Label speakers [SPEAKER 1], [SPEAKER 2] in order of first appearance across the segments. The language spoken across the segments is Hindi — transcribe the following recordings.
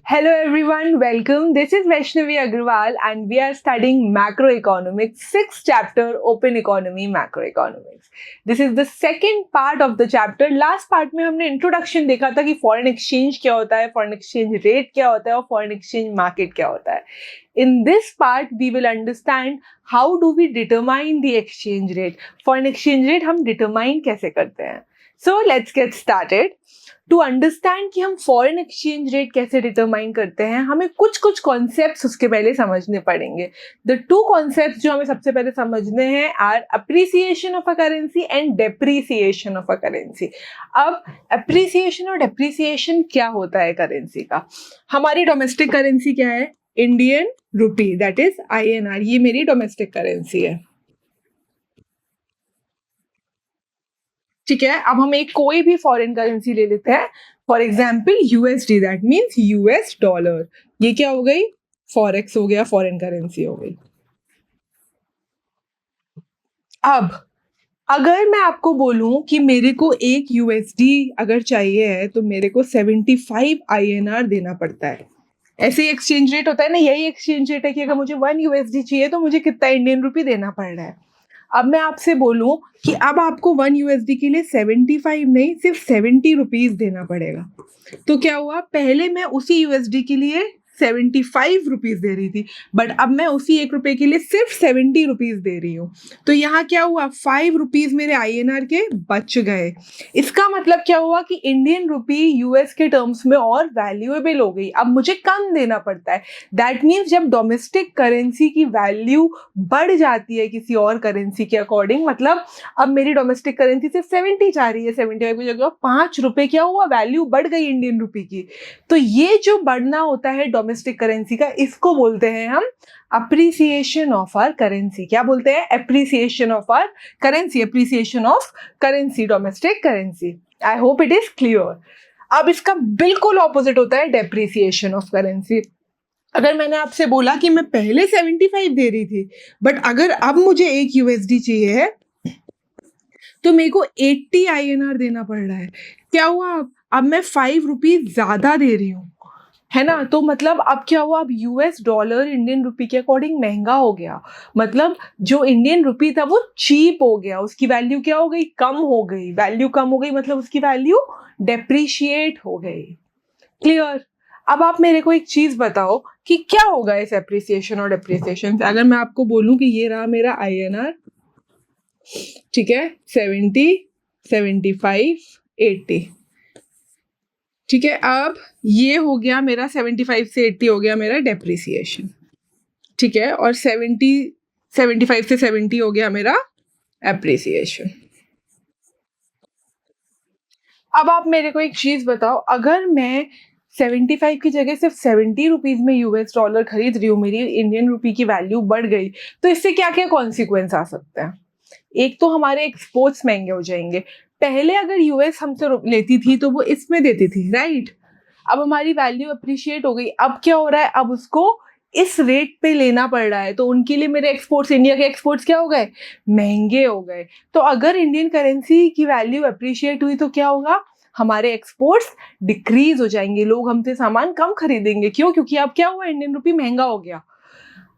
[SPEAKER 1] Hello everyone, welcome. This is Vaishnavi Agrawal and we are studying macroeconomics, 6th chapter Open Economy Macroeconomics. This is the second part of the chapter. Last part में हमने introduction देखा था कि foreign exchange क्या होता है, foreign exchange rate क्या होता है और foreign exchange market क्या होता है. In this part, we will understand how do we determine the exchange rate. Foreign exchange rate हम determine कैसे करते हैं. So let's get started. To understand कि हम फॉरेन एक्सचेंज रेट कैसे डिटरमाइन करते हैं, हमें कुछ कुछ कॉन्सेप्ट्स उसके पहले समझने पड़ेंगे. द टू कॉन्सेप्ट्स जो हमें सबसे पहले समझने हैं are appreciation of a currency and depreciation of a currency. अब अप्रिसिएशन और डेप्रिसिएशन क्या होता है करेंसी का? हमारी डोमेस्टिक करेंसी क्या है? Indian rupee, that is INR. ये मेरी डोमेस्टिक करेंसी है. ठीक है, अब हम एक कोई भी फॉरेन करेंसी ले लेते हैं. For example USD, that means US dollar. ये क्या हो गई? फॉरेक्स हो गया, फॉरेन करेंसी हो गई. अब अगर मैं आपको बोलूं कि मेरे को एक USD अगर चाहिए है तो मेरे को 75 INR देना पड़ता है. ऐसे ही एक्सचेंज रेट होता है ना, यही एक्सचेंज रेट है कि अगर मुझे 1 USD चाहिए तो मुझे कितना इंडियन रुपी देना पड़ रहा है. अब मैं आपसे बोलूं कि अब आपको 1 USD के लिए 75 नहीं, सिर्फ 70 रुपीज देना पड़ेगा. तो क्या हुआ? पहले मैं उसी USD के लिए 75 रुपीज दे रही थी, बट अब मैं उसी 1 रुपए के लिए सिर्फ 70 रुपीज दे रही हूँ. तो यहाँ क्या हुआ? 5 रुपीज मेरे INR के बच गए. इसका मतलब क्या हुआ कि इंडियन रुपी US के टर्म्स में और वैल्यूएबल हो गई. अब मुझे कम देना पड़ता है. दैट मीन्स जब डोमेस्टिक करेंसी की वैल्यू बढ़ जाती है किसी और करेंसी के अकॉर्डिंग, मतलब अब मेरी डोमेस्टिक करेंसी सिर्फ 70 जा रही है, 75 की जगह 5 रुपए क्या हुआ? वैल्यू बढ़ गई इंडियन रुपी की. तो ये जो बढ़ना होता है डोमेस्टिक करेंसी का, इसको बोलते हैं हम अप्रिसिएशन ऑफ आवर करेंसी. क्या बोलते हैं? Appreciation of our currency, appreciation of currency, domestic currency. I hope it is clear. अब इसका बिल्कुल ऑपोजिट होता है डेप्रिसिएशन ऑफ करेंसी. अगर मैंने आपसे बोला कि मैं पहले 75 दे रही थी, बट अगर अब मुझे 1 USD चाहिए है तो मेरे को 80 INR देना पड़ रहा है. क्या हुआ? अब मैं 5 रुपीज ज्यादा दे रही हूँ, है ना? तो मतलब अब क्या हुआ? अब US डॉलर इंडियन रुपी के अकॉर्डिंग महंगा हो गया. मतलब जो इंडियन रुपी था वो चीप हो गया, उसकी वैल्यू क्या हो गई? कम हो गई. वैल्यू कम हो गई मतलब उसकी वैल्यू डेप्रिशिएट हो गई. क्लियर? अब आप मेरे को एक चीज बताओ कि क्या होगा इस एप्रिसिएशन और डेप्रिसिएशन से. अगर मैं आपको बोलूं कि ये रहा मेरा INR, ठीक है, 70, 75, 80. ठीक है, अब ये हो गया मेरा 75 से 80 हो गया मेरा डेप्रिसिएशन. ठीक है, और 75 से 70 हो गया मेरा एप्रिसिएशन. अब आप मेरे को एक चीज बताओ, अगर मैं 75 की जगह सिर्फ 70 रुपीज में US डॉलर खरीद रही हूँ, मेरी इंडियन रुपी की वैल्यू बढ़ गई, तो इससे क्या क्या कॉन्सिक्वेंस आ सकते हैं? एक तो हमारे एक्सपोर्ट्स महंगे हो जाएंगे. पहले अगर US हमसे लेती थी तो वो इसमें देती थी, राइट? अब हमारी वैल्यू अप्रिशिएट हो गई. अब क्या हो रहा है? अब उसको इस रेट पे लेना पड़ रहा है, तो उनके लिए मेरे एक्सपोर्ट्स, इंडिया के एक्सपोर्ट्स क्या हो गए? महंगे हो गए. तो अगर इंडियन करेंसी की वैल्यू अप्रिशिएट हुई तो क्या होगा? हमारे एक्सपोर्ट्स डिक्रीज हो जाएंगे, लोग हमसे सामान कम खरीदेंगे. क्यों? क्योंकि अब क्या हुआ? इंडियन रुपी महंगा हो गया.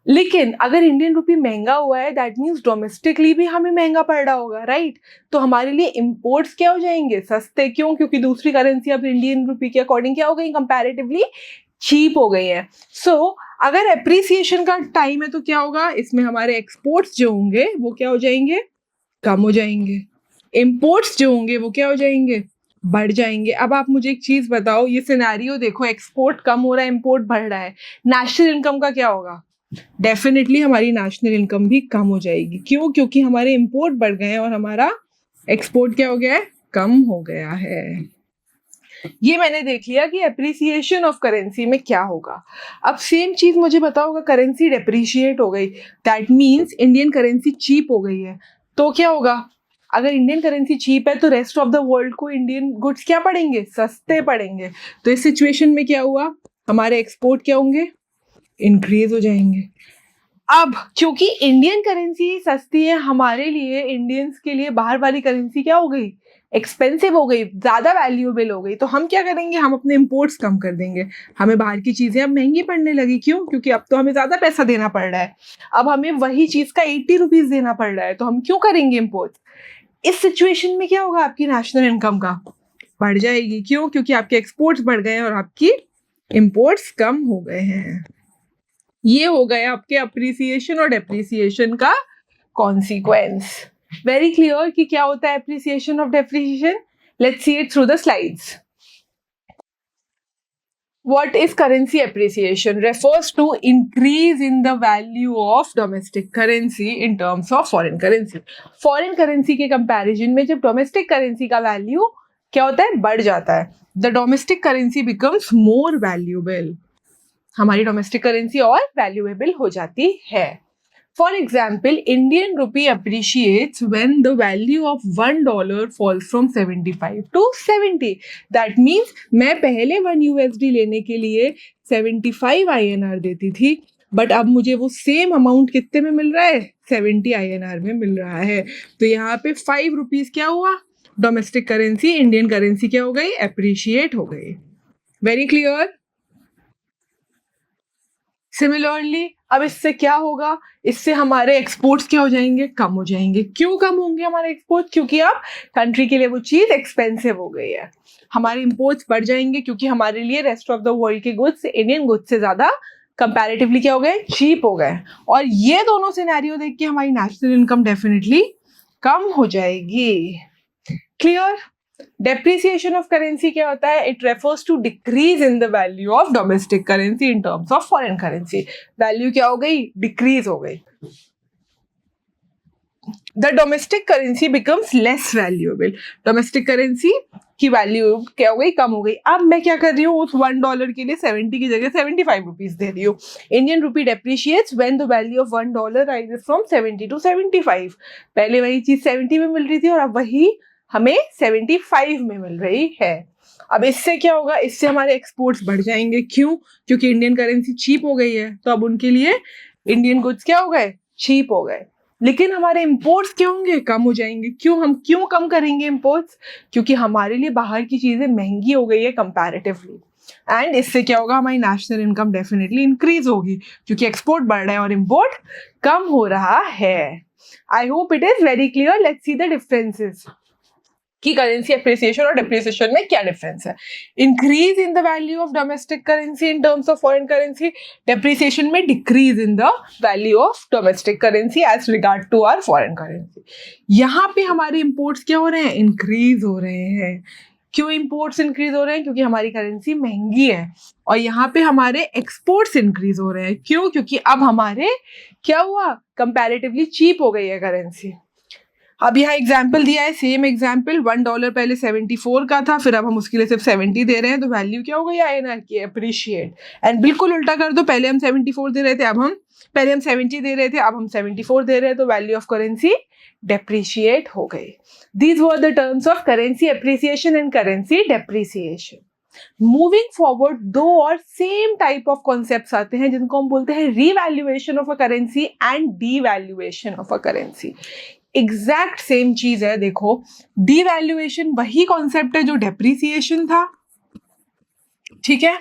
[SPEAKER 1] लेकिन अगर इंडियन रुपी महंगा हुआ है, दैट मीन्स डोमेस्टिकली भी हमें महंगा पड़ रहा होगा, राइट? तो हमारे लिए इंपोर्ट्स क्या हो जाएंगे? सस्ते. क्यों? क्योंकि दूसरी करेंसी अब इंडियन रुपी के अकॉर्डिंग क्या हो गई? कंपैरेटिवली चीप हो गई है. सो अगर एप्रिसिएशन का टाइम है तो क्या होगा? इसमें हमारे एक्सपोर्ट्स जो होंगे वो क्या हो जाएंगे? कम हो जाएंगे. इंपोर्ट्स जो होंगे वो क्या हो जाएंगे? बढ़ जाएंगे. अब आप मुझे एक चीज बताओ, ये सिनेरियो देखो, एक्सपोर्ट कम हो रहा है, इंपोर्ट बढ़ रहा है, नेशनल इनकम का क्या होगा? डेफिनेटली हमारी नेशनल इनकम भी कम हो जाएगी. क्यों? क्योंकि हमारे इंपोर्ट बढ़ गए हैं और हमारा एक्सपोर्ट क्या हो गया है? कम हो गया है. ये मैंने देख लिया कि एप्रिसिएशन ऑफ करेंसी में क्या होगा. अब सेम चीज मुझे बताओ, करेंसी डेप्रिशिएट हो गई, that means Indian currency cheap हो गई है, तो क्या होगा? अगर इंडियन करेंसी चीप है तो रेस्ट ऑफ द वर्ल्ड को इंडियन गुड्स क्या पड़ेंगे? सस्ते पड़ेंगे. तो इस सिचुएशन में क्या हुआ? हमारे एक्सपोर्ट क्या होंगे? इंक्रीज हो जाएंगे. अब क्योंकि इंडियन करेंसी सस्ती है हमारे लिए, इंडियंस के लिए बाहर वाली करेंसी क्या हो गई? एक्सपेंसिव हो गई, ज़्यादा वैल्यूएबल हो गई, तो हम क्या करेंगे, हम अपने इम्पोर्ट्स कम कर देंगे। हमें बाहर की चीज़ें अब महंगी पड़ने लगी, क्यों? क्योंकि अब तो हमें ज़्यादा पैसा देना पड़ रहा है, अब हमें वही चीज़ का 80 रुपीज़ देना पड़ रहा है, तो हम क्यों करेंगे इम्पोर्ट्स? इस सिचुएशन में क्या होगा, आपकी नेशनल इनकम का बढ़ जाएगी। क्यों? क्योंकि आपके एक्सपोर्ट्स बढ़ गए हैं और आपकी इम्पोर्ट्स कम हो गए हैं। ये हो गया आपके अप्रिसिएशन और डेप्रिसिएशन का कॉन्सिक्वेंस। वेरी क्लियर कि क्या होता है अप्रिसिएशन और depreciation? Let's see it through the slides. What is currency appreciation? Refers to increase in the value of domestic currency in terms of foreign currency. Foreign currency के comparison में जब domestic currency का value क्या होता है, बढ़ जाता है. The domestic currency becomes more valuable. हमारी domestic currency और valuable हो जाती है. For example, Indian rupee appreciates when the value of $1 falls from 75 to 70. That means मैं पहले 1 USD लेने के लिए 75 INR देती थी, बट अब मुझे वो सेम अमाउंट कितने में मिल रहा है, 70 INR में मिल रहा है. तो यहाँ पे 5 रुपीज क्या हुआ, डोमेस्टिक करेंसी, इंडियन करेंसी क्या हो गई, एप्रिशिएट हो गई. Very clear. सिमिलरली अब इससे क्या होगा, इससे हमारे एक्सपोर्ट्स क्या हो जाएंगे, कम हो जाएंगे. क्यों कम होंगे हमारे एक्सपोर्ट? क्योंकि अब कंट्री के लिए वो चीज़ एक्सपेंसिव हो गई है. हमारे इंपोर्ट्स बढ़ जाएंगे क्योंकि हमारे लिए रेस्ट ऑफ द वर्ल्ड के गुड्स इंडियन गुड्स से ज़्यादा कंपैरेटिवली क्या हो गए, चीप हो गए. और ये दोनों सिनेरियो देख के हमारी नेशनल इनकम डेफिनेटली कम हो जाएगी. क्लियर. Depreciation of currency क्या होता है? It refers to decrease in the value of domestic currency in terms of foreign currency. Value क्या हो गई? Decrease हो गई. The domestic currency becomes less valuable. Domestic currency की वैल्यू क्या हो गई, कम हो गई. अब मैं क्या कर रही हूँ, उस $1 के लिए 70 की जगह 75 रुपीज दे रही हूँ. Indian rupee depreciates when the value of $1 rises from 70 to 75. पहले वही चीज 70 में मिल रही थी और अब वही हमें 75 में मिल रही है. अब इससे क्या होगा, इससे हमारे एक्सपोर्ट्स बढ़ जाएंगे. क्यों? क्योंकि इंडियन करेंसी चीप हो गई है, तो अब उनके लिए इंडियन गुड्स क्या हो गए, चीप हो गए. लेकिन हमारे इंपोर्ट्स क्या होंगे, कम हो जाएंगे. क्यों? हम क्यों कम करेंगे इंपोर्ट्स? क्योंकि हमारे लिए बाहर की चीजें महंगी हो गई है कंपैरेटिवली. एंड इससे क्या होगा, हमारी नेशनल इनकम डेफिनेटली इंक्रीज होगी क्योंकि एक्सपोर्ट बढ़ रहा है और इंपोर्ट कम हो रहा है. I hope it is very clear. Let's see the differences कि करेंसी एप्रिसिएशन और डेप्रिसिएशन में क्या डिफरेंस है. Increase in the value of domestic currency in terms of foreign currency. Depreciation में decrease in the value of domestic currency as regard to our foreign currency. यहाँ पे हमारे इंपोर्ट्स क्या हो रहे हैं, इंक्रीज हो रहे हैं. क्यों इंपोर्ट्स इंक्रीज हो रहे हैं? क्योंकि हमारी करेंसी महंगी है. और यहाँ पे हमारे एक्सपोर्ट्स इंक्रीज हो रहे हैं. क्यों? क्योंकि अब हमारे क्या हुआ, कंपैरेटिवली चीप हो गई है करेंसी. अब यहाँ एग्जाम्पल दिया है, सेम एग्जाम्पल. $1 पहले 74 का था, फिर अब हम उसके लिए सिर्फ 70 दे रहे हैं, तो वैल्यू क्या हो गई INR की, अप्रिशिएट. एंड बिल्कुल उल्टा कर दो, पहले हम 74 दे रहे थे, पहले हम 70 दे रहे थे, अब हम 74 दे रहे हैं, तो वैल्यू ऑफ करेंसी डेप्रिशिएट हो गई. These were the terms of currency appreciation and currency depreciation. Moving forward दो और सेम टाइप ऑफ कॉन्सेप्ट्स आते हैं जिनको हम बोलते हैं revaluation of a currency and devaluation of a currency. Exact same चीज है. देखो, डीवैल्यूएशन वही कॉन्सेप्ट है जो डेप्रिसिएशन था, ठीक है,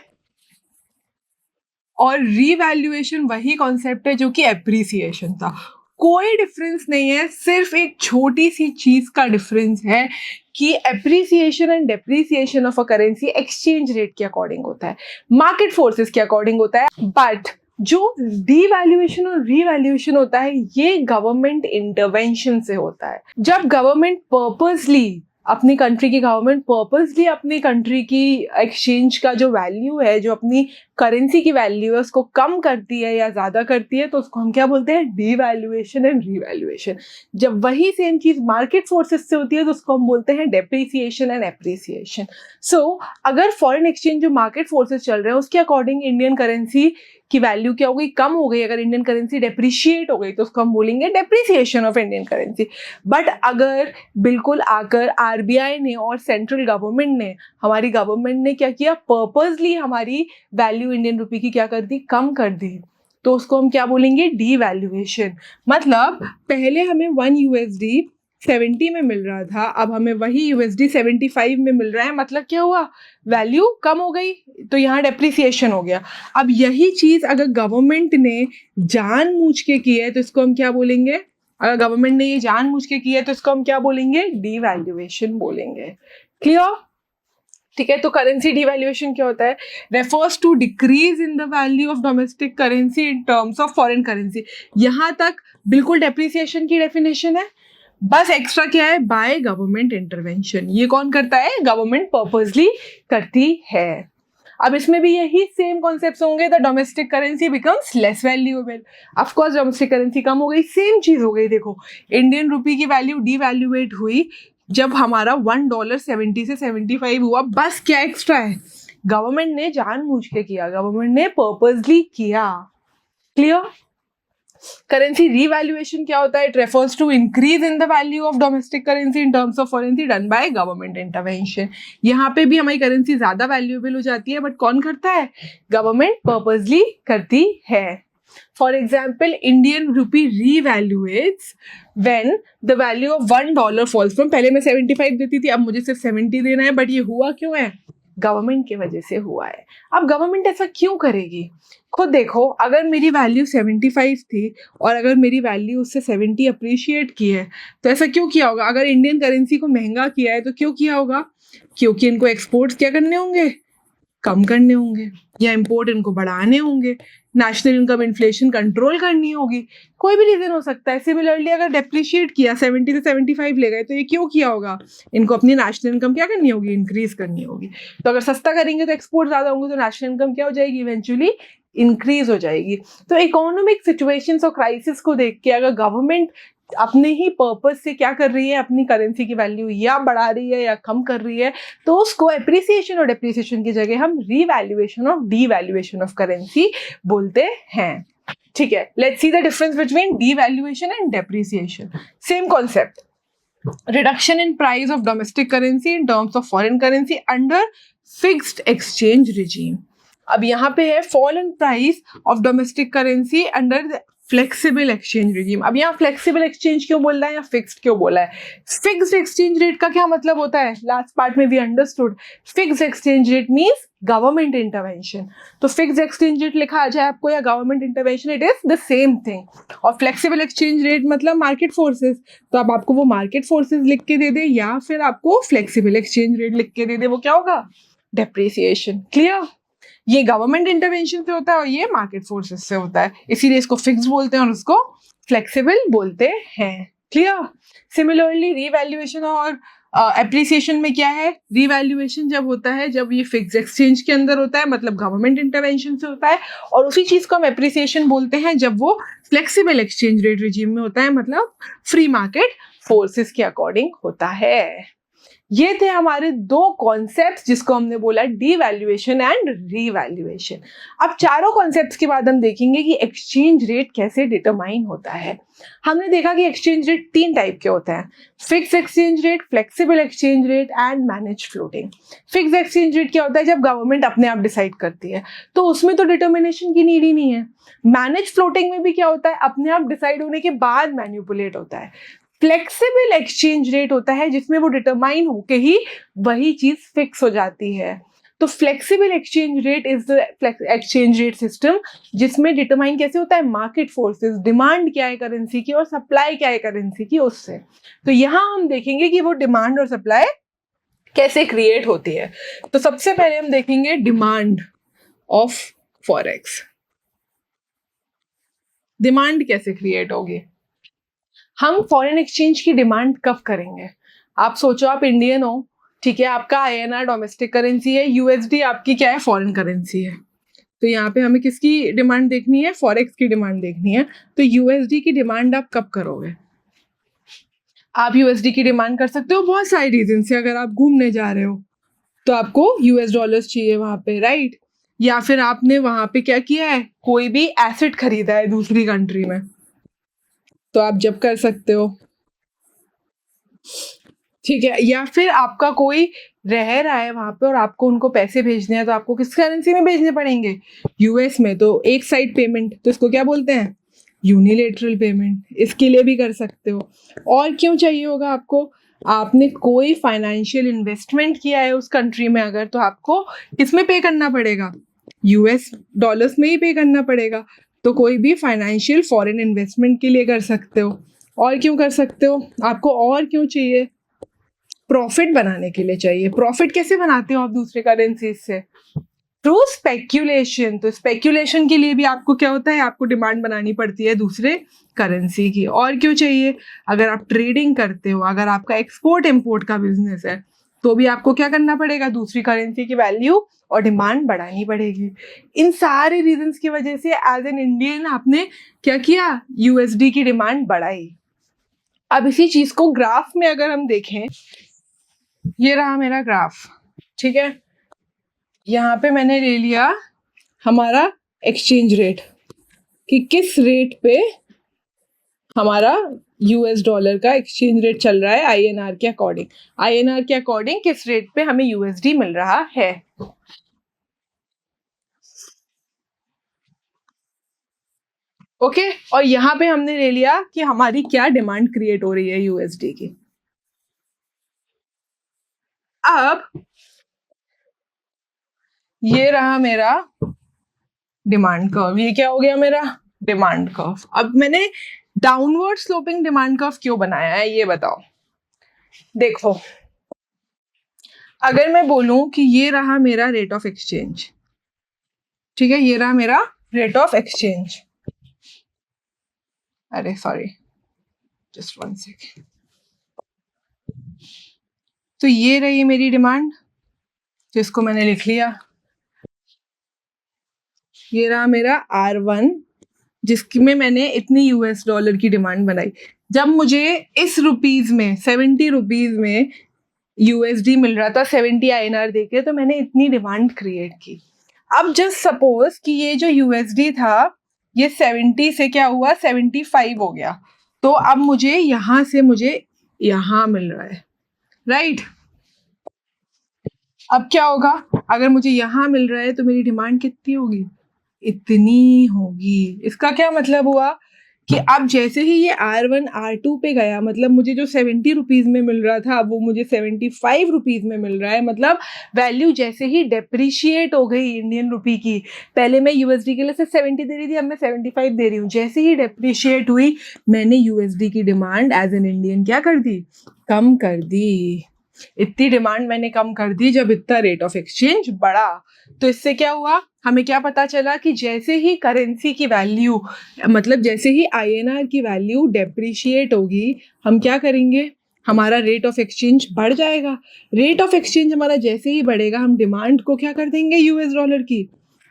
[SPEAKER 1] और रीवैल्यूएशन वही कॉन्सेप्ट है जो कि एप्रिसिएशन था. कोई डिफरेंस नहीं है, सिर्फ एक छोटी सी चीज का डिफरेंस है कि appreciation and depreciation of a currency exchange rate के अकॉर्डिंग होता है, मार्केट फोर्सेस के अकॉर्डिंग होता है. बट जो डीवैल्यूएशन और रीवैल्यूएशन होता है ये गवर्नमेंट इंटरवेंशन से होता है. जब गवर्नमेंट पर्पसली अपनी कंट्री की गवर्नमेंट पर्पसली अपनी कंट्री की एक्सचेंज का जो वैल्यू है, जो अपनी करेंसी की वैल्यू है, उसको कम करती है या ज़्यादा करती है, तो उसको हम क्या बोलते हैं, डीवैल्यूएशन एंड रीवैल्यूएशन. जब वही सेम चीज़ मार्केट फोर्सेस से होती है तो उसको हम बोलते हैं डेप्रिसिएशन एंड एप्रिसिएशन. सो अगर फॉरेन एक्सचेंज जो मार्केट फोर्सेस चल रहे हैं उसके अकॉर्डिंग इंडियन करेंसी की वैल्यू क्या हो गई, कम हो गई, अगर इंडियन करेंसी डेप्रिशिएट हो गई तो उसको हम बोलेंगे depreciation of Indian currency. But अगर बिल्कुल आकर आरबीआई ने और सेंट्रल गवर्नमेंट ने, हमारी गवर्नमेंट ने क्या किया, पर्पसली हमारी वैल्यू इंडियन रुपी की क्या कर दी, कम कर दी, तो उसको हम क्या बोलेंगे, डीवैल्यूएशन. मतलब पहले हमें 1 USD 70 में मिल रहा था, अब हमें वही यूएसडी 75 में मिल रहा है, मतलब क्या हुआ, वैल्यू कम हो गई, तो यहाँ डेप्रिसिएशन हो गया। अब यही चीज अगर गवर्नमेंट ने जानबूझ के की है तो इसको हम क्या बोलेंगे, अगर गवर्नमेंट ने ये जानबूझ के की है तो इसको हम क्या बोलेंगे, डीवैल्यूएशन बोलेंगे। क्लियर? ठीक है, तो करेंसी डिवैल्यूएशन क्या होता है, refers to decrease in the value of domestic currency in terms of foreign currency. यहाँ तक बिल्कुल डेप्रिसिएशन की डेफिनेशन है, बस एक्स्ट्रा क्या है, बाय गवर्नमेंट इंटरवेंशन। ये कौन करता है, गवर्नमेंट पर्पसली करती है। अब इसमें भी यही सेम कॉन्सेप्ट्स होंगे, the domestic currency becomes less valuable. Of course domestic currency कम हो गई, सेम चीज हो गई। देखो इंडियन रुपी की वैल्यू डिवैल्यूएट हुई जब हमारा $1 70 से 75 हुआ, बस क्या एक्स्ट्रा है, गवर्नमेंट ने जानबूझ के किया, गवर्नमेंट ने पर्पसली किया। क्लियर? करेंसी रीवैल्यूएशन क्या होता है, it refers to increase in the value of domestic currency in terms of currency done by government intervention. यहाँ पे भी हमारी करेंसी ज्यादा वैल्यूएबल हो जाती है, बट कौन करता है, गवर्नमेंट पर्पसली करती है। For example Indian rupee revaluates when the value of $1 falls from, पहले मैं 75 देती थी, अब मुझे सिर्फ 70 देना है, बट ये हुआ क्यों है, गवर्नमेंट की वजह से हुआ है। अब गवर्नमेंट ऐसा क्यों करेगी, खुद देखो, अगर मेरी वैल्यू 75 थी और अगर मेरी वैल्यू उससे 70 अप्रिशिएट की है, तो ऐसा क्यों किया होगा, अगर इंडियन करेंसी को महंगा किया है तो क्यों किया होगा, क्योंकि इनको एक्सपोर्ट्स क्या करने होंगे, कम करने होंगे, या इंपोर्ट इनको बढ़ाने होंगे, नेशनल इनकम इन्फ्लेशन कंट्रोल करनी होगी, कोई भी रीजन हो सकता है। सिमिलरली अगर डेप्रिशिएट किया, 70 से 75 ले गए, तो ये क्यों किया होगा, इनको अपनी नेशनल इनकम क्या करनी होगी, इंक्रीज करनी होगी। तो अगर सस्ता करेंगे तो एक्सपोर्ट ज्यादा होंगे, तो नेशनल इनकम क्या हो जाएगी, इवेंचुअली इंक्रीज हो जाएगी। तो इकोनॉमिक सिचुएशंस और क्राइसिस को देख के अगर गवर्नमेंट अपने ही पर्पस से क्या कर रही है, अपनी करेंसी की वैल्यू या बढ़ा रही है या कम कर रही है, तो उसको एप्रिसिएशन और डेप्रिसिएशन की जगह हम रीवैल्यूएशन और डीवैल्यूएशन ऑफ करेंसी बोलते हैं। ठीक है, let's see the difference between devaluation and depreciation. Same concept, reduction in price of domestic currency in terms of foreign currency under fixed exchange regime। अब यहाँ पे है fall in price of domestic currency under the flexible exchange regime. अब यहाँ फ्लेक्सिबल एक्सचेंज क्यों बोल रहा है या फिक्स्ड क्यों बोला है, फिक्स्ड एक्सचेंज रेट का क्या मतलब होता है, लास्ट पार्ट में भी understood, fixed exchange rate means government intervention. तो फिक्स्ड एक्सचेंज रेट लिखा आ जाए आपको या government intervention, it is the same thing. और फ्लेक्सिबल एक्सचेंज रेट मतलब मार्केट फोर्सेस, तो अब आपको वो मार्केट फोर्सेस लिख के दे दे या फिर आपको फ्लेक्सिबल एक्सचेंज रेट लिख के दे दे, वो क्या होगा, डेप्रिसिएशन। क्लियर? ये गवर्नमेंट इंटरवेंशन से होता है और ये मार्केट फोर्सेस से होता है, इसीलिए इसको फिक्स बोलते हैं और उसको फ्लेक्सिबल बोलते हैं। क्लियर? सिमिलरली रीवैल्यूएशन और एप्रिसिएशन में क्या है, रीवैल्यूएशन जब होता है जब ये फिक्स एक्सचेंज के अंदर होता है, मतलब गवर्नमेंट इंटरवेंशन से होता है, और उसी चीज को हम एप्रिसिएशन बोलते हैं जब वो फ्लेक्सिबल एक्सचेंज रेट रिजीम में होता है, मतलब फ्री मार्केट फोर्सेस के अकॉर्डिंग होता है। ये थे हमारे दो कॉन्सेप्ट्स जिसको हमने बोला डीवैल्यूएशन एंड रीवैल्यूएशन। अब चारों कॉन्सेप्ट्स के बाद हम देखेंगे कि एक्सचेंज रेट कैसे डिटरमाइन होता है। हमने देखा कि एक्सचेंज रेट 3 टाइप के होते हैं, fix exchange rate, flexible exchange rate and manage floating. Fix exchange rate क्या होता है, जब गवर्नमेंट अपने आप डिसाइड करती है, तो उसमें तो डिटर्मिनेशन की नीड ही नहीं है। मैनेज फ्लोटिंग में भी क्या होता है, अपने आप डिसाइड होने के बाद मैन्युपुलेट होता है। फ्लेक्सिबल एक्सचेंज रेट होता है जिसमें वो डिटरमाइन होके ही वही चीज फिक्स हो जाती है। तो flexible exchange rate is the exchange rate system जिसमें डिटरमाइन कैसे होता है, मार्केट फोर्सेस, डिमांड क्या है करेंसी की और सप्लाई क्या है करेंसी की उससे। तो यहां हम देखेंगे कि वो डिमांड और सप्लाई कैसे क्रिएट होती है। तो सबसे पहले हम देखेंगे डिमांड ऑफ फॉरेक्स। डिमांड कैसे क्रिएट होगी, हम फॉरेन एक्सचेंज की डिमांड कब करेंगे। आप सोचो, आप इंडियन हो, ठीक है, आपका INR डोमेस्टिक करेंसी है, USD आपकी क्या है, फॉरेन करेंसी है। तो यहाँ पे हमें किसकी डिमांड देखनी है, फॉरेक्स की डिमांड देखनी है। तो USD की डिमांड आप कब करोगे, आप USD की डिमांड कर सकते हो बहुत सारे रीजन से। अगर आप घूमने जा रहे हो तो आपको US डॉलर्स चाहिए वहां पे, राइट, या फिर आपने वहां पे क्या किया है, कोई भी एसेट खरीदा है दूसरी कंट्री में, तो आप जब कर सकते हो, ठीक है। या फिर आपका कोई रह रहा है वहां पे और आपको उनको पैसे भेजने हैं, तो आपको किस करेंसी में भेजने पड़ेंगे, US में। तो एक साइड पेमेंट, तो इसको क्या बोलते हैं, यूनिलेटरल पेमेंट, इसके लिए भी कर सकते हो। और क्यों चाहिए होगा आपको? आपने कोई फाइनेंशियल इन्वेस्टमेंट किया है उस कंट्री में अगर, तो आपको किसमें पे करना पड़ेगा? यूएस डॉलर्स में ही पे करना पड़ेगा। तो कोई भी फाइनेंशियल फॉरेन इन्वेस्टमेंट के लिए कर सकते हो। और क्यों कर सकते हो? आपको और क्यों चाहिए? प्रॉफिट बनाने के लिए चाहिए। प्रॉफिट कैसे बनाते हो आप दूसरे करेंसीज से? Through speculation. तो स्पेक्यूलेशन के लिए भी आपको क्या होता है? आपको डिमांड बनानी पड़ती है दूसरे करेंसी की। और क्यों चाहिए? अगर आप ट्रेडिंग करते हो, अगर आपका एक्सपोर्ट इम्पोर्ट का बिजनेस है, तो भी आपको क्या करना पड़ेगा? दूसरी करेंसी की वैल्यू और डिमांड बढ़ानी पड़ेगी। इन सारे रीजंस की वजह से एज एन इंडियन आपने क्या किया? यूएसडी की डिमांड बढ़ाई। अब इसी चीज को ग्राफ में अगर हम देखें, ये रहा मेरा ग्राफ, ठीक है। यहाँ पे मैंने ले लिया हमारा एक्सचेंज रेट, कि किस रेट पे हमारा यूएस डॉलर का एक्सचेंज रेट चल रहा है आईएनआर के अकॉर्डिंग। आईएनआर के अकॉर्डिंग किस रेट पे हमें यूएसडी मिल रहा है। ओके, और यहाँ पे हमने ले लिया कि हमारी क्या डिमांड क्रिएट हो रही है यूएसडी की। अब ये रहा मेरा डिमांड कर्व। ये क्या हो गया मेरा? Demand curve. अब मैंने डाउनवर्ड स्लोपिंग डिमांड कर्व क्यों बनाया है ये बताओ। देखो, अगर मैं बोलूं कि ये रहा मेरा रेट ऑफ एक्सचेंज, ठीक है, ये रहा मेरा रेट ऑफ एक्सचेंज। अरे सॉरी, जस्ट वन सेकेंड। तो ये रही मेरी डिमांड, जिसको मैंने लिख लिया। ये रहा मेरा R1, जिसमें मैंने इतनी यूएस डॉलर की डिमांड बनाई। जब मुझे इस रुपीज में 70 रुपीज में यूएसडी मिल रहा था 70 आईएनआर देके, तो मैंने इतनी डिमांड क्रिएट की। अब जस्ट सपोज कि ये जो यूएसडी था ये 70 से क्या हुआ? 75 हो गया। तो अब मुझे यहां से मुझे यहां मिल रहा है, राइट? अब क्या होगा? अगर मुझे यहां मिल रहा है तो मेरी डिमांड कितनी होगी? इतनी होगी। इसका क्या मतलब हुआ कि अब जैसे ही ये R1 R2 पे गया, मतलब मुझे जो 70 रुपीज में मिल रहा था, अब वो मुझे 75 रुपीज में मिल रहा है। मतलब वैल्यू जैसे ही डेप्रिशिएट हो गई इंडियन रुपी की, पहले मैं यूएसडी के लिए सिर्फ 70 दे रही थी, अब मैं 75 दे रही हूँ। जैसे ही डेप्रिशिएट हुई, मैंने यूएसडी की डिमांड एज एन इंडियन क्या कर दी? कम कर दी। इतनी डिमांड मैंने कम कर दी जब इतना रेट ऑफ एक्सचेंज बढ़ा। तो इससे क्या हुआ? हमें क्या पता चला कि जैसे ही करेंसी की वैल्यू, मतलब जैसे ही आईएनआर की वैल्यू डेप्रिशिएट होगी, हम क्या करेंगे? हमारा रेट ऑफ एक्सचेंज बढ़ जाएगा। रेट ऑफ एक्सचेंज हमारा जैसे ही बढ़ेगा, हम डिमांड को क्या कर देंगे? यूएस डॉलर की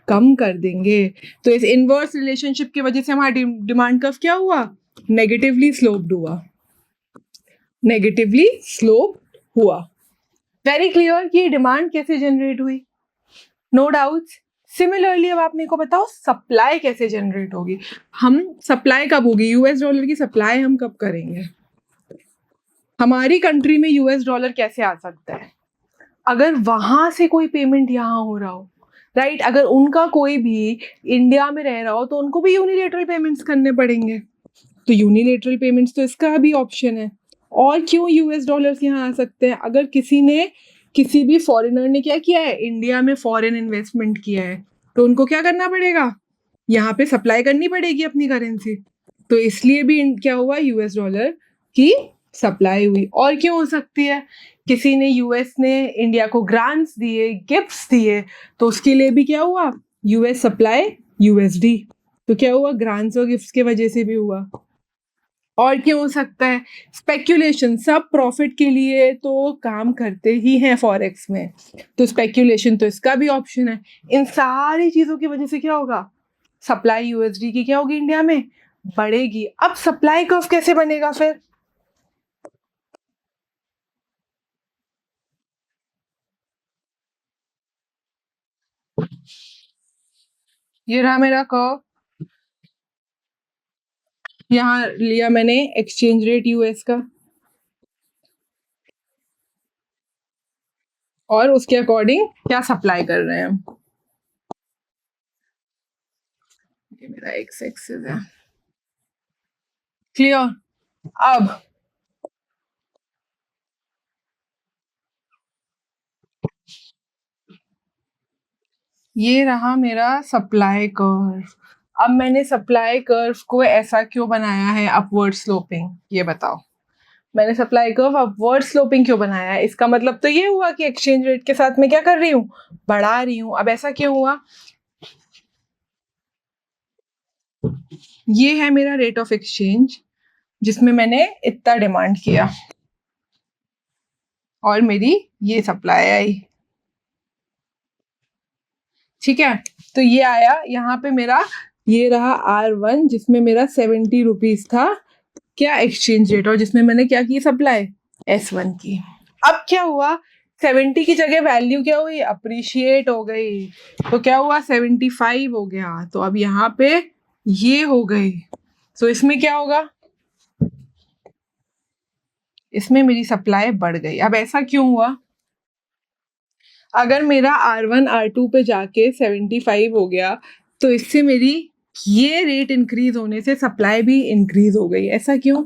[SPEAKER 1] कम कर देंगे। तो इस इनवर्स रिलेशनशिप की वजह से हमारा डिमांड कर्व क्या हुआ? नेगेटिवली स्लोप्ड हुआ। नेगेटिवली स्लोप हुआ। वेरी क्लियर कि डिमांड कैसे जनरेट हुई? No doubts. सिमिलरली अब आप मेरे को बताओ सप्लाई कैसे जनरेट होगी? हम सप्लाई कब होगी? यूएस डॉलर की सप्लाई हम कब करेंगे? हमारी कंट्री में यूएस डॉलर कैसे आ सकता है? अगर वहां से कोई पेमेंट यहाँ हो रहा हो, राइट? अगर उनका कोई भी इंडिया में रह रहा हो, तो उनको भी यूनिलेटरल पेमेंट्स करने पड़ेंगे। तो यूनिलेटरल पेमेंट्स तो इसका भी ऑप्शन है। और क्यों यूएस डॉलर्स यहाँ आ सकते हैं? अगर किसी भी फॉरेनर ने क्या किया है? इंडिया में फॉरेन इन्वेस्टमेंट किया है, तो उनको क्या करना पड़ेगा? यहाँ पे सप्लाई करनी पड़ेगी अपनी करेंसी। तो इसलिए भी क्या हुआ? यूएस डॉलर की सप्लाई हुई। और क्यों हो सकती है? किसी ने, यूएस ने इंडिया को ग्रांट्स दिए, गिफ्ट्स दिए, तो उसके लिए भी क्या हुआ? US supply USD. तो क्या हुआ? ग्रांट्स और गिफ्ट्स की वजह से भी हुआ। और क्यों हो सकता है? स्पेक्यूलेशन। सब प्रॉफिट के लिए तो काम करते ही हैं फॉरेक्स में, तो स्पेक्यूलेशन तो इसका भी ऑप्शन है। इन सारी चीजों की वजह से क्या होगा? सप्लाई यूएसडी की क्या होगी? इंडिया में बढ़ेगी। अब सप्लाई कर्व कैसे बनेगा फिर? ये रहा मेरा कर्व। यहाँ लिया मैंने एक्सचेंज रेट यूएस का, और उसके अकॉर्डिंग क्या सप्लाई कर रहे हैं हम। ये मेरा एक्स एक्सिस है। क्लियर? अब ये रहा मेरा सप्लाई कर्व। अब मैंने सप्लाई कर्व को ऐसा क्यों बनाया है, अपवर्ड स्लोपिंग, ये बताओ। मैंने सप्लाई कर्व अपवर्ड स्लोपिंग क्यों बनाया है? इसका मतलब तो ये हुआ कि एक्सचेंज रेट के साथ मैं क्या कर रही हूँ, बढ़ा रही हूँ। अब ऐसा क्यों हुआ? ये है मेरा रेट ऑफ एक्सचेंज जिसमें मैंने इतना डिमांड किया और मेरी ये सप्लाई आई, ठीक है। तो ये आया यहाँ पे मेरा, ये रहा R1 जिसमें मेरा 70 रुपीज था क्या एक्सचेंज रेट, और जिसमें मैंने क्या की, सप्लाई S1 की। अब क्या हुआ, 70 की जगह वैल्यू क्या हुई, अप्रिशिएट हो गई। तो क्या हुआ, 75 हो गया। तो अब यहाँ पे ये हो गई। तो इसमें क्या होगा, इसमें मेरी सप्लाई बढ़ गई। अब ऐसा क्यों हुआ, अगर मेरा R1 R2 पे जाके 75 हो गया तो इससे मेरी ये रेट इंक्रीज होने से सप्लाई भी इंक्रीज हो गई। ऐसा क्यों?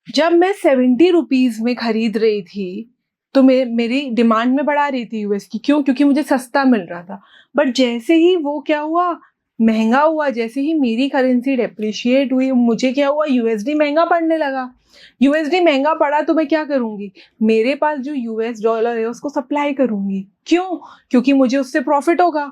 [SPEAKER 1] जब मैं 70 रुपीज में खरीद रही थी तो मेरी डिमांड में बढ़ा रही थी यूएस की, क्यों? क्योंकि मुझे सस्ता मिल रहा था। बट जैसे ही वो क्या हुआ, महंगा हुआ, जैसे ही मेरी करेंसी डेप्रिशिएट हुई, मुझे क्या हुआ, यूएसडी महंगा पड़ने लगा। यूएसडी महंगा पड़ा तो मैं क्या करूंगी, मेरे पास जो यूएस डॉलर है उसको सप्लाई करूंगी। क्यों? क्योंकि मुझे उससे प्रॉफिट होगा।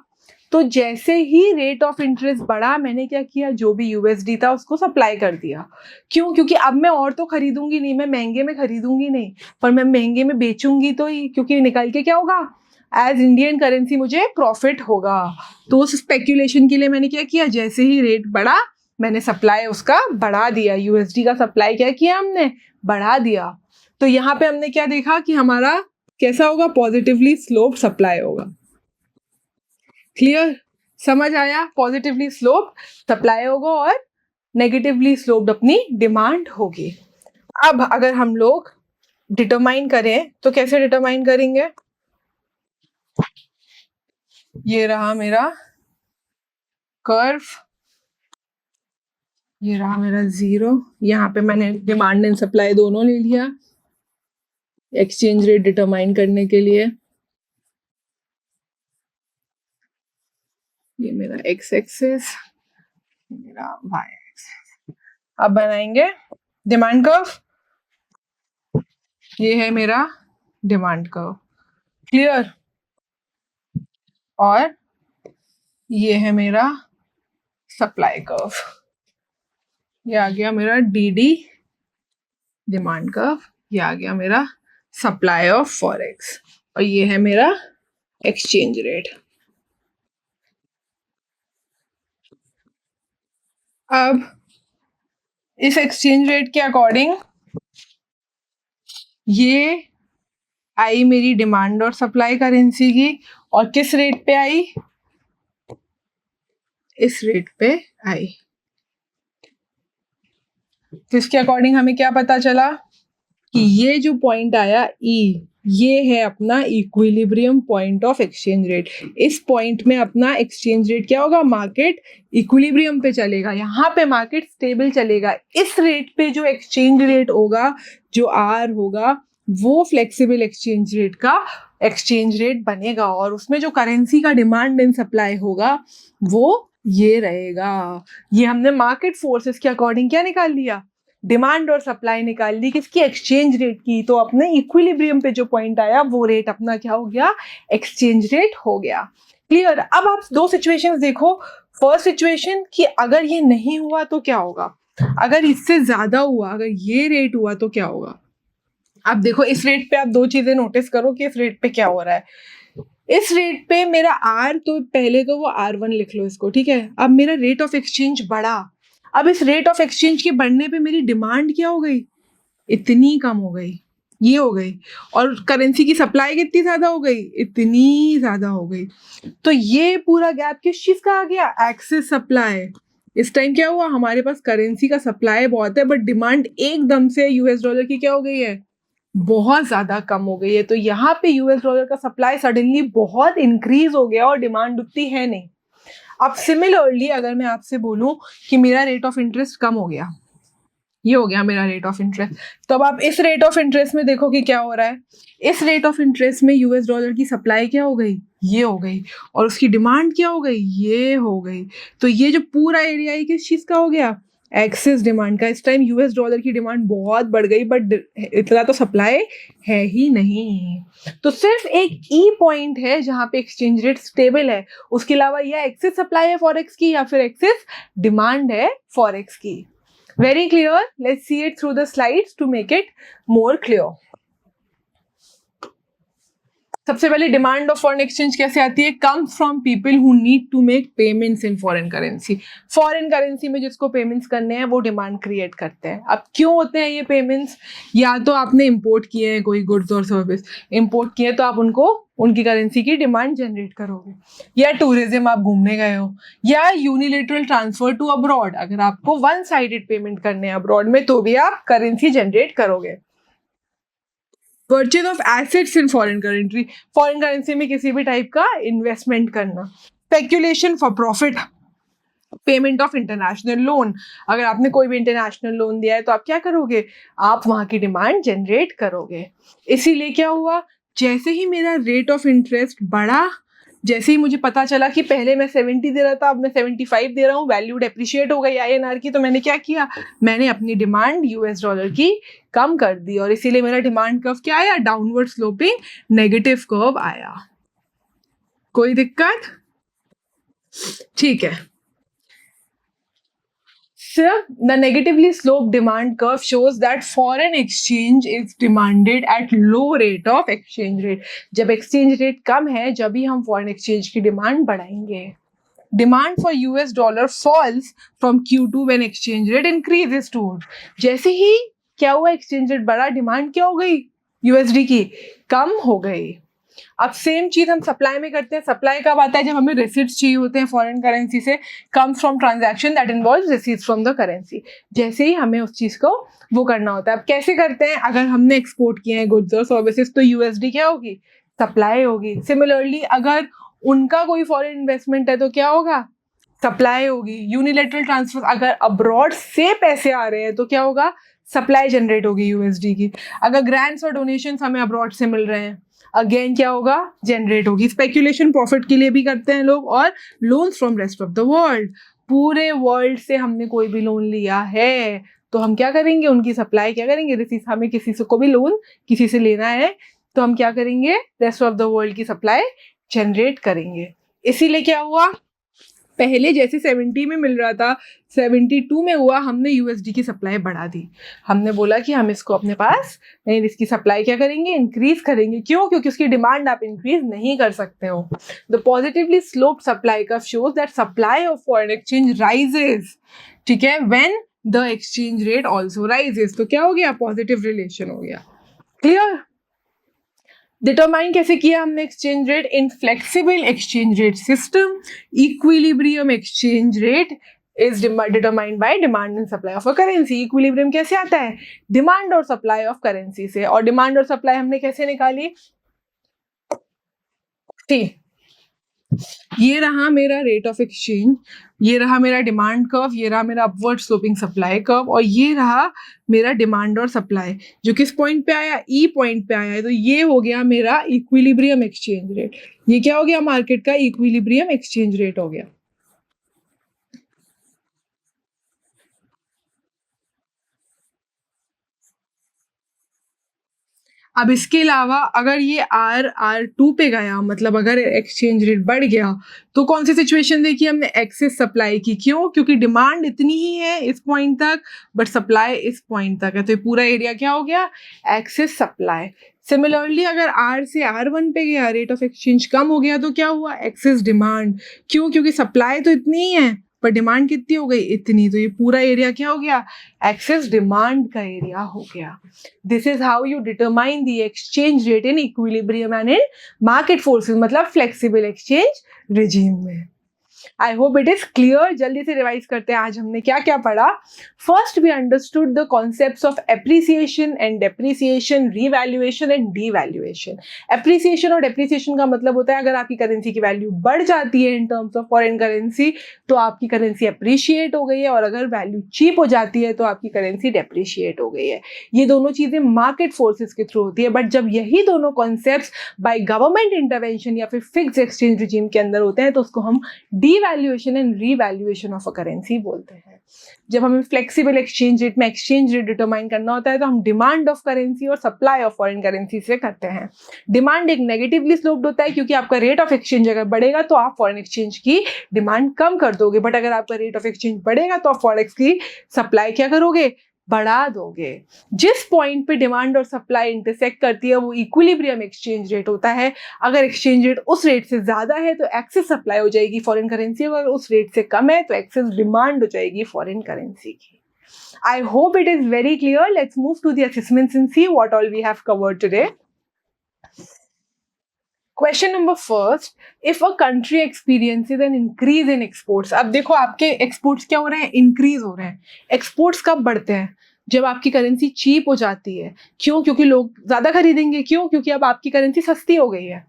[SPEAKER 1] तो जैसे ही रेट ऑफ इंटरेस्ट बढ़ा, मैंने क्या किया, जो भी यूएसडी था उसको सप्लाई कर दिया। क्यों? क्योंकि अब मैं और तो खरीदूंगी नहीं, मैं महंगे में खरीदूंगी नहीं, पर मैं महंगे में बेचूंगी तो ही, क्योंकि निकल के क्या होगा, एज इंडियन करेंसी मुझे प्रॉफिट होगा। तो उस स्पेक्यूलेशन के लिए मैंने क्या किया, जैसे ही रेट बढ़ा मैंने सप्लाई उसका बढ़ा दिया, यूएसडी का सप्लाई क्या किया, हमने बढ़ा दिया। तो यहाँ पे हमने क्या देखा कि हमारा कैसा होगा, पॉजिटिवली स्लोप सप्लाई होगा। क्लियर? समझ आया? पॉजिटिवली स्लोप सप्लाई होगा और नेगेटिवली स्लोप्ड अपनी डिमांड होगी। अब अगर हम लोग डिटरमाइन करें तो कैसे डिटरमाइन करेंगे, ये रहा मेरा कर्व, ये रहा मेरा 0, यहाँ पे मैंने डिमांड एंड सप्लाई दोनों ले लिया एक्सचेंज रेट डिटरमाइन करने के लिए। ये मेरा एक्स एक्सिस, मेरा वाई एक्सिस। अब बनाएंगे डिमांड कर्व, ये है मेरा डिमांड कर्व। क्लियर? और ये है मेरा सप्लाई कर्व, ये आ गया मेरा DD डिमांड कर्व, ये आ गया मेरा सप्लाई ऑफ फॉरेक्स, और ये है मेरा एक्सचेंज रेट। अब इस एक्सचेंज रेट के अकॉर्डिंग ये आई मेरी डिमांड और सप्लाई करेंसी की, और किस रेट पे आई, इस रेट पे आई। तो इसके अकॉर्डिंग हमें क्या पता चला कि ये जो पॉइंट आया E, ये है अपना equilibrium point of exchange rate. इस पॉइंट में अपना एक्सचेंज रेट क्या होगा, मार्केट इक्विलिब्रियम पे चलेगा, यहाँ पे मार्केट स्टेबल चलेगा। इस रेट पे जो एक्सचेंज रेट होगा, जो R होगा, वो फ्लेक्सिबल एक्सचेंज रेट का एक्सचेंज रेट बनेगा, और उसमें जो करेंसी का डिमांड एंड सप्लाई होगा वो ये रहेगा। ये हमने मार्केट फोर्सेस के अकॉर्डिंग क्या निकाल लिया, डिमांड और सप्लाई निकाल ली, किसकी, एक्सचेंज रेट की। तो अपने इक्विलिब्रियम पे जो पॉइंट आया वो रेट अपना क्या हो गया, एक्सचेंज रेट हो गया। क्लियर? अब आप दो सिचुएशंस देखो। फर्स्ट सिचुएशन कि अगर ये नहीं हुआ तो क्या होगा, अगर इससे ज्यादा हुआ, अगर ये रेट हुआ तो क्या होगा। अब देखो इस रेट पे आप दो चीजें नोटिस करो कि इस रेट पे क्या हो रहा है। इस रेट पे मेरा R, तो पहले तो वो R1 लिख लो इसको, ठीक है। अब मेरा रेट ऑफ एक्सचेंज बढ़ा, अब इस रेट ऑफ एक्सचेंज के बढ़ने पे मेरी डिमांड क्या हो गई, इतनी कम हो गई, ये हो गई, और करेंसी की सप्लाई कितनी ज्यादा हो गई, इतनी ज्यादा हो गई। तो ये पूरा गैप किस चीज का आ गया, एक्सेस सप्लाई। इस टाइम क्या हुआ, हमारे पास करेंसी का सप्लाई बहुत है बट डिमांड एकदम से यूएस डॉलर की क्या हो गई है, बहुत ज्यादा कम हो गई है। तो यहाँ पे यूएस डॉलर का सप्लाई सडनली बहुत इंक्रीज हो गया और डिमांड उतनी है नहीं। अब सिमिलरली अगर मैं आपसे बोलूं कि मेरा रेट ऑफ इंटरेस्ट कम हो गया, ये हो गया मेरा रेट ऑफ इंटरेस्ट। तो अब आप इस रेट ऑफ इंटरेस्ट में देखो कि क्या हो रहा है। इस रेट ऑफ इंटरेस्ट में यूएस डॉलर की सप्लाई क्या हो गई, ये हो गई, और उसकी डिमांड क्या हो गई, ये हो गई। तो ये जो पूरा एरिया है किस चीज का हो गया, एक्सेस डिमांड का। इस टाइम यूएस डॉलर की डिमांड बहुत बढ़ गई, बट इतना तो सप्लाई है ही नहीं। तो सिर्फ एक ई पॉइंट है जहां पे एक्सचेंज रेट स्टेबल है, उसके अलावा या एक्सेस सप्लाई है फॉरेक्स की या फिर एक्सेस डिमांड है फॉरेक्स की। Very clear, let's see it through the slides to make it more clear. सबसे पहले डिमांड ऑफ फॉरेन एक्सचेंज कैसे आती है, comes from people who need to make payments in foreign currency. Foreign currency में जिसको पेमेंट्स करने हैं वो डिमांड क्रिएट करते हैं। अब क्यों होते हैं ये पेमेंट्स, या तो आपने इंपोर्ट किए हैं कोई गुड्स और सर्विस, इंपोर्ट किए तो आप उनको उनकी करेंसी की डिमांड जनरेट करोगे, या टूरिज्म आप घूमने गए हो, या यूनिलेटरल ट्रांसफर टू अब्रॉड, अगर आपको वन साइडेड पेमेंट करने हैं अब्रॉड में तो भी आप करेंसी जनरेट करोगे। Purchase of assets in foreign currency, foreign currency में किसी भी टाइप का इन्वेस्टमेंट करना। Speculation for profit, payment of international loan, अगर आपने कोई भी इंटरनेशनल लोन दिया है तो आप क्या करोगे, आप वहां की डिमांड जनरेट करोगे। इसीलिए क्या हुआ, जैसे ही मेरा रेट ऑफ इंटरेस्ट बढ़ा, जैसे ही मुझे पता चला कि पहले मैं 70 दे रहा था अब मैं 75 दे रहा हूँ, वैल्यू डेप्रिशिएट हो गई INR की, तो मैंने क्या किया, मैंने अपनी डिमांड यूएस डॉलर की कम कर दी, और इसीलिए मेरा डिमांड कर्व क्या आया, डाउनवर्ड स्लोपिंग नेगेटिव कर्व आया। कोई दिक्कत, ठीक है। So, the negatively sloped demand curve shows that foreign exchange is demanded at low rate of exchange rate. जब exchange rate कम है जब ही हम foreign exchange की demand बढ़ाएंगे। Demand for US dollar falls from Q2 when exchange rate increases to. जैसे ही क्या हुआ, exchange rate बढ़ा, demand क्या हो गई, USD की कम हो गई। अब सेम चीज हम सप्लाई में करते हैं। सप्लाई कब आता है, जब हमें रिसीट्स चाहिए होते हैं फॉरेन करेंसी से, comes from transaction that involves receipts from the currency. जैसे ही हमें उस चीज को वो करना होता है। अब कैसे करते हैं, अगर हमने एक्सपोर्ट किए हैं गुड्स और सर्विसेज तो USD क्या होगी, सप्लाई होगी। सिमिलरली अगर उनका कोई फॉरेन इन्वेस्टमेंट है तो क्या होगा, सप्लाई होगी। यूनिलेटरल ट्रांसफर, अगर अब्रॉड से पैसे आ रहे हैं तो क्या होगा, सप्लाई जनरेट होगी USD की। अगर ग्रांट्स और डोनेशंस हमें अब्रॉड से मिल रहे हैं, अगेन क्या होगा, जनरेट होगी। स्पेक्यूलेशन प्रॉफिट के लिए भी करते हैं लोग, और loans from rest of the world, पूरे वर्ल्ड से हमने कोई भी लोन लिया है तो हम क्या करेंगे, उनकी सप्लाई क्या करेंगे, रिसीट, हमें किसी से को भी लोन किसी से लेना है तो हम क्या करेंगे, रेस्ट ऑफ द वर्ल्ड की सप्लाई जनरेट करेंगे। इसीलिए क्या हुआ, पहले जैसे 70 में मिल रहा था 72 में हुआ, हमने USD की सप्लाई बढ़ा दी। हमने बोला कि हम इसको अपने पास नहीं, इसकी सप्लाई क्या करेंगे, इंक्रीज करेंगे। क्यों, क्योंकि उसकी डिमांड आप इंक्रीज नहीं कर सकते हो। The positively sloped supply curve shows that supply of foreign exchange rises, ठीक है, when the exchange rate also rises. तो क्या हो गया, पॉजिटिव रिलेशन हो गया। क्लियर। डिटरमाइन कैसे किया हमने exchange rate, in flexible exchange rate system equilibrium exchange rate is determined by demand and supply of a currency. Equilibrium कैसे आता है, डिमांड और सप्लाई ऑफ करेंसी से। और डिमांड और सप्लाई हमने कैसे निकाली, ठीक, ये रहा मेरा रेट ऑफ एक्सचेंज, ये रहा मेरा डिमांड कर्व, ये रहा मेरा अपवर्ड स्लोपिंग सप्लाई कर्व, और ये रहा मेरा डिमांड और सप्लाई जो किस पॉइंट पे आया, ई पॉइंट पे आया है। तो ये हो गया मेरा इक्विलिब्रियम एक्सचेंज रेट। ये क्या हो गया, मार्केट का इक्विलिब्रियम एक्सचेंज रेट हो गया। अब इसके अलावा अगर ये R2 पे गया, मतलब अगर एक्सचेंज रेट बढ़ गया, तो कौन सी सिचुएशन देखी हमने, एक्सेस सप्लाई की। क्यों, क्योंकि डिमांड इतनी ही है इस पॉइंट तक, बट सप्लाई इस पॉइंट तक है, तो ये पूरा एरिया क्या हो गया, एक्सेस सप्लाई। सिमिलरली अगर R से R1 पे गया, रेट ऑफ एक्सचेंज कम हो गया, तो क्या हुआ, एक्सेस डिमांड। क्यों, क्योंकि सप्लाई तो इतनी ही है पर डिमांड कितनी हो गई, इतनी, तो ये पूरा एरिया क्या हो गया, एक्सेस डिमांड का एरिया हो गया। This is how you determine the exchange rate in equilibrium and in market forces, मतलब फ्लेक्सिबल एक्सचेंज रिजीम में। आई होप इट इज क्लियर। जल्दी से रिवाइज करते हैं आज हमने क्या क्या पढ़ा। First we understood the concepts of appreciation and depreciation, revaluation and devaluation. Appreciation और डेप्रिसिएशन का मतलब होता है अगर आपकी करेंसी की वैल्यू बढ़ जाती है इन टर्म्स ऑफ फॉरेन करेंसी तो आपकी करेंसी अप्रिशिएट हो गई है, और अगर वैल्यू चीप हो जाती है तो आपकी करेंसी डेप्रिशिएट हो गई है। ये दोनों चीजें मार्केट फोर्सेस के थ्रू होती है, बट जब यही दोनों कॉन्सेप्ट्स बाय गवर्नमेंट इंटरवेंशन या फिर फिक्स्ड एक्सचेंज रिजीम के अंदर होते हैं तो उसको हम devaluation and revaluation of a currency बोलते हैं। जब हमें फ्लेक्सिबल एक्सचेंज रेट में एक्सचेंज रेट डिटरमाइन करना होता है तो हम डिमांड ऑफ करेंसी और सप्लाई ऑफ फॉरेन करेंसी से करते हैं। डिमांड एक नेगेटिवली स्लोप्ड होता है क्योंकि आपका रेट ऑफ एक्सचेंज अगर बढ़ेगा तो आप फॉरेन एक्सचेंज की डिमांड कम कर दोगे, बट अगर आपका रेट ऑफ एक्सचेंज बढ़ेगा तो आप फॉरेक्स की सप्लाई क्या करोगे, बढ़ा दोगे। जिस पॉइंट पे डिमांड और सप्लाई इंटरसेक्ट करती है वो इक्विलिब्रियम एक्सचेंज रेट होता है। अगर एक्सचेंज रेट उस रेट से ज्यादा है तो एक्सेस सप्लाई हो जाएगी फॉरेन करेंसी, अगर उस रेट से कम है तो एक्सेस डिमांड हो जाएगी फॉरेन करेंसी की। I hope it is very clear. Let's move to the assessments and see what all we have covered today. Question number first, if a country experiences an increase in exports, अब देखो आपके exports क्या हो रहे हैं, increase हो रहे हैं। exports कब बढ़ते हैं, जब आपकी करेंसी चीप हो जाती है। क्यों? क्योंकि लोग ज्यादा खरीदेंगे। क्यों? क्योंकि अब आपकी करेंसी सस्ती हो गई है।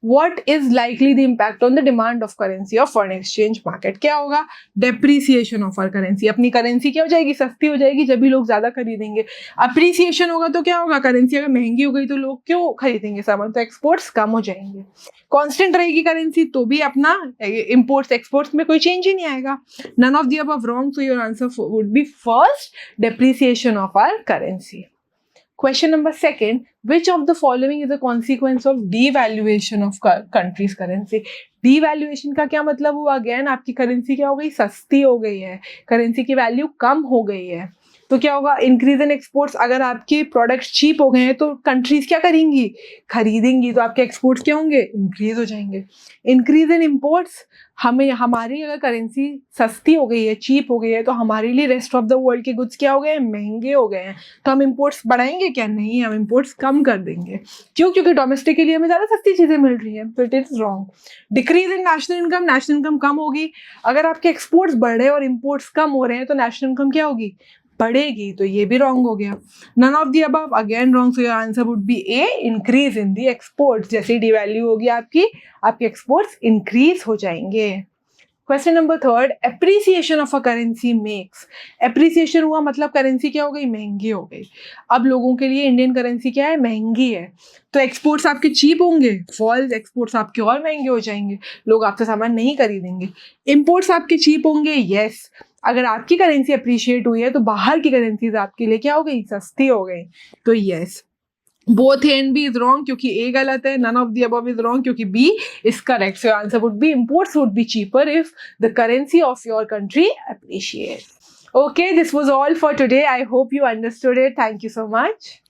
[SPEAKER 1] What is likely the impact on the demand of currency of foreign exchange market? क्या होगा, depreciation of our currency। अपनी करेंसी क्या हो जाएगी, सस्ती हो जाएगी, जब भी लोग ज्यादा खरीदेंगे। अप्रिसिएशन होगा तो क्या होगा, करेंसी अगर महंगी हो गई तो लोग क्यों खरीदेंगे सामान, तो एक्सपोर्ट्स कम हो जाएंगे। कांस्टेंट रहेगी करेंसी तो भी अपना इंपोर्ट्स एक्सपोर्ट्स में कोई चेंज ही नहीं आएगा। None of the above wrong, so your answer would be first, depreciation of our currency. Question number second, which of the following is a consequence of devaluation of country's currency? Devaluation का क्या मतलब हुआ, अगेन आपकी करेंसी क्या हो गई, सस्ती हो गई है, करेंसी की वैल्यू कम हो गई है, तो क्या होगा, इंक्रीज इन एक्सपोर्ट्स। अगर आपके प्रोडक्ट्स चीप हो गए हैं तो कंट्रीज क्या करेंगी, खरीदेंगी, तो आपके एक्सपोर्ट्स क्या होंगे, इंक्रीज हो जाएंगे। इंक्रीज इन इंपोर्ट्स, हमारी अगर करेंसी सस्ती हो गई है, चीप हो गई है, तो हमारे लिए रेस्ट ऑफ द वर्ल्ड के गुड्स क्या हो गए हैं, महंगे हो गए हैं, तो हम इंपोर्ट्स बढ़ाएंगे क्या, नहीं, हम इंपोर्ट्स कम कर देंगे। क्यों? क्योंकि डोमेस्टिक के लिए हमें ज़्यादा सस्ती चीज़ें मिल रही हैं, तो it is wrong. Decrease in national income, national income कम होगी। अगर आपके एक्सपोर्ट्स बढ़ रहे हैं और इंपोर्ट्स कम हो रहे हैं तो नेशनल इनकम क्या होगी, बढ़ेगी, तो ये भी रॉन्ग हो गया। None of the above, again wrong, so your answer would be A, increase in the exports. जैसे डिवैल्यू होगी आपकी एक्सपोर्ट्स इंक्रीज हो जाएंगे। Question number third, appreciation of a currency makes. Appreciation हुआ मतलब करेंसी क्या हो गई, महंगी हो गई। अब लोगों के लिए इंडियन करेंसी क्या है, महंगी है, तो एक्सपोर्ट्स आपके चीप होंगे, फॉल्स, एक्सपोर्ट्स आपके और महंगे हो जाएंगे, लोग आपसे सामान नहीं खरीदेंगे। इंपोर्ट्स आपके चीप होंगे, यस, अगर आपकी करेंसी अप्रिशिएट हुई है तो बाहर की करेंसीज आपके लिए क्या हो गई, सस्ती हो गई, तो yes. Both A and B is wrong क्योंकि ए गलत है, none of the above is wrong क्योंकि B is correct. So answer would be imports would be cheaper if the currency of your country appreciates. Okay, this was all for today. I hope you understood it. Thank you so much.